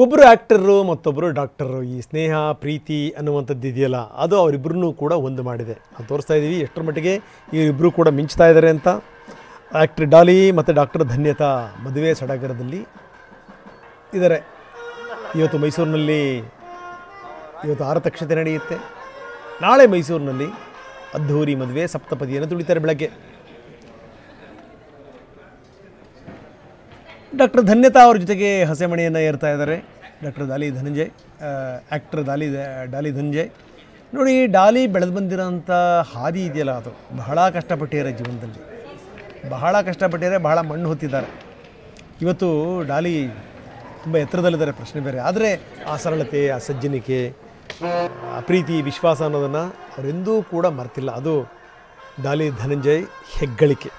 ಒಬ್ಬರು ಆ್ಯಕ್ಟರು ಮತ್ತೊಬ್ಬರು ಡಾಕ್ಟರು. ಈ ಸ್ನೇಹ ಪ್ರೀತಿ ಅನ್ನುವಂಥದ್ದು ಇದೆಯಲ್ಲ, ಅದು ಅವರಿಬ್ಬರನ್ನೂ ಕೂಡ ಒಂದು ಮಾಡಿದೆ. ನಾವು ತೋರಿಸ್ತಾ ಇದ್ದೀವಿ ಎಷ್ಟರ ಮಟ್ಟಿಗೆ ಇವರಿಬ್ಬರು ಕೂಡ ಮಿಂಚ್ತಾ ಇದ್ದಾರೆ ಅಂತ. ಆ್ಯಕ್ಟ್ರ್ ಡಾಲಿ ಮತ್ತು ಡಾಕ್ಟರ್ ಧನ್ಯತಾ ಮದುವೆ ಸಡಗರದಲ್ಲಿ ಇದ್ದಾರೆ. ಇವತ್ತು ಮೈಸೂರಿನಲ್ಲಿ ಆರತಕ್ಷತೆ ನಡೆಯುತ್ತೆ. ನಾಳೆ ಮೈಸೂರಿನಲ್ಲಿ ಅದ್ಧೂರಿ ಮದುವೆ ಸಪ್ತಪದಿಯನ್ನು ತುಳಿತಾರೆ ಬೆಳಗ್ಗೆ. ಡಾಕ್ಟರ್ ಧನ್ಯತಾ ಅವ್ರ ಜೊತೆಗೆ ಹಸೆಮಣೆಯನ್ನು ಏರ್ತಾ ಇದ್ದಾರೆ ಡಾಕ್ಟರ್ ಡಾಲಿ ಧನಂಜಯ್, ಆ್ಯಕ್ಟರ್ ಡಾಲಿ ಧನಂಜಯ್. ನೋಡಿ, ಡಾಲಿ ಬೆಳೆದು ಬಂದಿರೋಂಥ ಹಾದಿ ಇದೆಯಲ್ಲ, ಅದು ಬಹಳ ಕಷ್ಟಪಟ್ಟಿದ್ದಾರೆ ಜೀವನದಲ್ಲಿ, ಬಹಳ ಕಷ್ಟಪಟ್ಟಿದ್ದಾರೆ, ಬಹಳ ಮಣ್ಣು ಹೊತ್ತಿದ್ದಾರೆ. ಇವತ್ತು ಡಾಲಿ ತುಂಬ ಎತ್ತರದಲ್ಲಿದ್ದಾರೆ, ಪ್ರಶ್ನೆ ಬೇರೆ. ಆದರೆ ಆ ಸರಳತೆ, ಆ ಸಜ್ಜನಿಕೆ, ಆ ಪ್ರೀತಿ, ವಿಶ್ವಾಸ ಅನ್ನೋದನ್ನು ಅವರೆಂದೂ ಕೂಡ ಮರ್ತಿಲ್ಲ. ಅದು ಡಾಲಿ ಧನಂಜಯ್ ಹೆಗ್ಗಳಿಕೆ.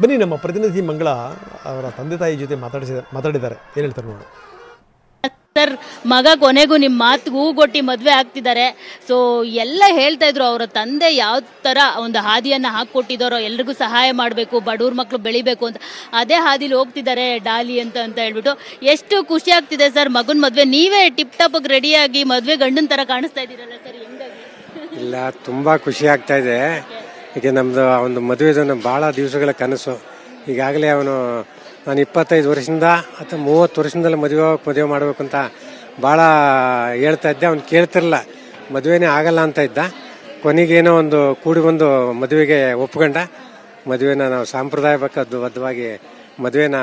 ಬನ್ನಿ, ನಮ್ಮ ಪ್ರತಿನಿಧಿ ಮಂಗಳ ಅವರ ತಂದೆ ತಾಯಿ ಜೊತೆ ಮಾತಾಡಿದ್ದಾರೆ. ಏನು ಹೇಳ್ತಾರೆ ನೋಡು. ಸರ್, ಮಗ ಕೊನೆಗೂ ನಿಮ್ಮ ಮಾತು ಹೂಗೊಟ್ಟಿ ಮದುವೆ ಆಗ್ತಿದ್ದಾರೆ. ಸೊ ಎಲ್ಲ ಹೇಳ್ತಾ ಇದ್ರು, ಅವರ ತಂದೆ ಯಾವ ತರ ಒಂದು ಹಾದಿಯನ್ನ ಹಾಕೊಟ್ಟಿದ್ದಾರೋ, ಎಲ್ರಿಗೂ ಸಹಾಯ ಮಾಡಬೇಕು, ಬಡವ್ರ ಮಕ್ಕಳು ಬೆಳಿಬೇಕು ಅಂತ, ಅದೇ ಹಾದಿಲಿ ಹೋಗ್ತಿದ್ದಾರೆ ಡಾಲಿ ಅಂತ ಹೇಳ್ಬಿಟ್ಟು ಎಷ್ಟು ಖುಷಿ ಆಗ್ತಿದೆ ಸರ್. ಮಗನ ಮದುವೆ ನೀವೇ ಟಿಪ್ ಟಾಪ್ ರೆಡಿಯಾಗಿ ಮದುವೆ ಗಂಡನ ತರ ಕಾಣಿಸ್ತಾ ಇದ್ದೀರಲ್ಲ ಸರ್, ಹೆಂಗಾಗಿ? ಇಲ್ಲ, ತುಂಬಾ ಖುಷಿ ಆಗ್ತಾ ಇದೆ. ಈಗ ನಮ್ದು ಒಂದು ಮದುವೆದು ಬಹಳ ದಿವಸಗಳ ಕನಸು. ಈಗಾಗಲೇ ನಾನು 25 ವರ್ಷದಿಂದ ಅಥವಾ 30 ವರ್ಷದಿಂದಲೇ ಮದುವೆ ಮಾಡಬೇಕು ಅಂತ ಭಾಳ ಹೇಳ್ತಾ ಇದ್ದೆ. ಅವ್ನು ಕೇಳ್ತಿರಲಿಲ್ಲ, ಮದುವೆನೇ ಆಗಲ್ಲ ಅಂತ ಇದ್ದ. ಕೊನೆಗೇನೋ ಒಂದು ಕೂಡಿ ಬಂದು ಮದುವೆಗೆ ಒಪ್ಕೊಂಡ. ಮದುವೆನ ನಾವು ಸಾಂಪ್ರದಾಯಬದ್ಧವಾಗಿ ಮದುವೆನ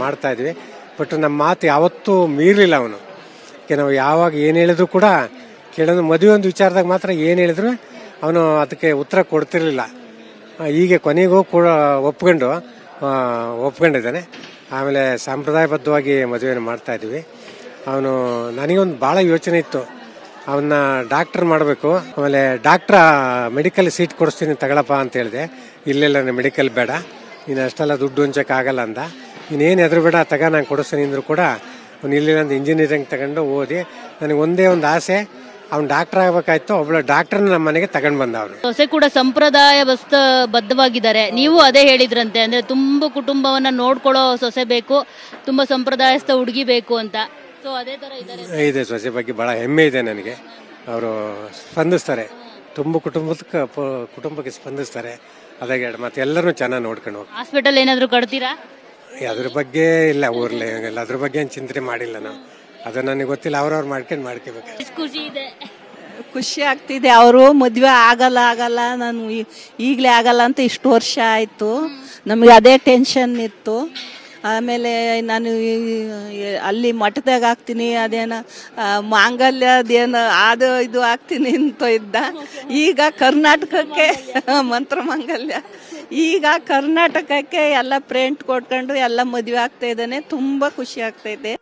ಮಾಡ್ತಾ ಇದ್ವಿ. ಬಟ್ ನಮ್ಮ ಮಾತು ಯಾವತ್ತೂ ಮೀರಲಿಲ್ಲ ಅವನು. ನಾವು ಯಾವಾಗ ಏನು ಹೇಳಿದ್ರು ಕೂಡ ಕೇಳೋದು, ಮದುವೆ ಒಂದು ವಿಚಾರದಾಗ ಮಾತ್ರ ಏನು ಹೇಳಿದ್ರು ಅವನು ಅದಕ್ಕೆ ಉತ್ತರ ಕೊಡ್ತಿರ್ಲಿಲ್ಲ. ಹೀಗೆ ಕೊನೆಗೂ ಕೂಡ ಒಪ್ಕೊಂಡಿದ್ದಾನೆ. ಆಮೇಲೆ ಸಾಂಪ್ರದಾಯಬದ್ಧವಾಗಿ ಮದುವೆಯನ್ನು ಮಾಡ್ತಾ ಇದ್ವಿ. ಅವನು ನನಗೊಂದು ಭಾಳ ಯೋಚನೆ ಇತ್ತು, ಅವನ್ನ ಡಾಕ್ಟರ್ ಮಾಡಬೇಕು. ಆಮೇಲೆ ಡಾಕ್ಟ್ರ ಮೆಡಿಕಲ್ ಸೀಟ್ ಕೊಡಿಸ್ತೀನಿ ತಗೊಳಪ್ಪ ಅಂತ ಹೇಳಿದೆ. ಇಲ್ಲೆಲ್ಲ ಮೆಡಿಕಲ್ ಬೇಡ, ನೀನು ಅಷ್ಟೆಲ್ಲ ದುಡ್ಡು ಹೊಂಚಕ್ಕಾಗಲ್ಲ ಅಂದ. ಇನ್ನೇನು ಎದುರು ಬೇಡ, ನಾನು ಕೊಡಿಸ್ತೀನಿ ಅಂದ್ರು ಕೂಡ ಅವ್ನು ಇಲ್ಲಿಲ್ಲ ಇಂಜಿನಿಯರಿಂಗ್ ತಗೊಂಡು ಓದಿ. ನನಗೆ ಒಂದೇ ಒಂದು ಆಸೆ, ಅವ್ನು ಡಾಕ್ಟರ್ ಆಗಬೇಕಾಯ್ತು. ಒಬ್ಬಳು ಡಾಕ್ಟರ್ನ ನಮ್ಮ ಮನೆಗೆ ತಗೊಂಡು ಬಂದ. ಅವರು ಸೊಸೆ ಕೂಡ ಸಂಪ್ರದಾಯ ಬದ್ಧವಾಗಿದ್ದಾರೆ. ನೀವು ಅದೇ ಹೇಳಿದ್ರಂತೆ, ಅಂದ್ರೆ ತುಂಬಾ ಕುಟುಂಬವನ್ನ ನೋಡ್ಕೊಳ್ಳೋ ಸೊಸೆ ಬೇಕು, ತುಂಬಾ ಸಂಪ್ರದಾಯಸ್ಥ ಹುಡುಗಿ ಬೇಕು ಅಂತ. ಸೊ ಅದೇ ತರ ಇದೆ. ಸೊಸೆ ಬಗ್ಗೆ ಬಹಳ ಹೆಮ್ಮೆ ಇದೆ ನನಗೆ. ಅವರು ಸ್ಪಂದಿಸ್ತಾರೆ, ತುಂಬ ಕುಟುಂಬಕ್ಕೆ ಸ್ಪಂದಿಸ್ತಾರೆ. ಅದಾಗೆ ಮತ್ತೆ ಎಲ್ಲರೂ ಚೆನ್ನಾಗಿ ನೋಡ್ಕೊಂಡು ಹೋಗಿ. ಹಾಸ್ಪಿಟಲ್ ಏನಾದ್ರು ಕಟ್ತೀರಾ? ಅದ್ರ ಬಗ್ಗೆ ಇಲ್ಲ, ಊರ್ಲೆ ಅದ್ರ ಬಗ್ಗೆ ಏನು ಚಿಂತನೆ ಮಾಡಿಲ್ಲ ನಾವು. ಅದು ನನಗೆ ಗೊತ್ತಿಲ್ಲ, ಅವ್ರವ್ರು ಮಾಡ್ಕೋಬೇಕು. ಖುಷಿ ಆಗ್ತಿದೆ. ಅವರು ಮದುವೆ ಆಗಲ್ಲ ನಾನು ಈಗಲೇ ಆಗಲ್ಲ ಅಂತ ಇಷ್ಟು ವರ್ಷ ಆಯಿತು. ನಮಗೆ ಅದೇ ಟೆನ್ಷನ್ ಇತ್ತು. ಆಮೇಲೆ ನಾನು ಅಲ್ಲಿ ಮಠದಾಗ ಆಗ್ತೀನಿ, ಅದೇನ ಮಾಂಗಲ್ಯ ಅದೇನು ಅದು ಇದು ಆಗ್ತೀನಿ ಅಂತ ಇದ್ದ. ಈಗ ಕರ್ನಾಟಕಕ್ಕೆ ಮಂತ್ರ ಮಾಂಗಲ್ಯ, ಈಗ ಕರ್ನಾಟಕಕ್ಕೆ ಎಲ್ಲ ಪ್ರಿಂಟ್ ಕೊಟ್ಕೊಂಡು ಎಲ್ಲ ಮದುವೆ ಆಗ್ತಾ ಇದ್ದಾನೆ. ತುಂಬ ಖುಷಿ ಆಗ್ತಾ ಇದೆ.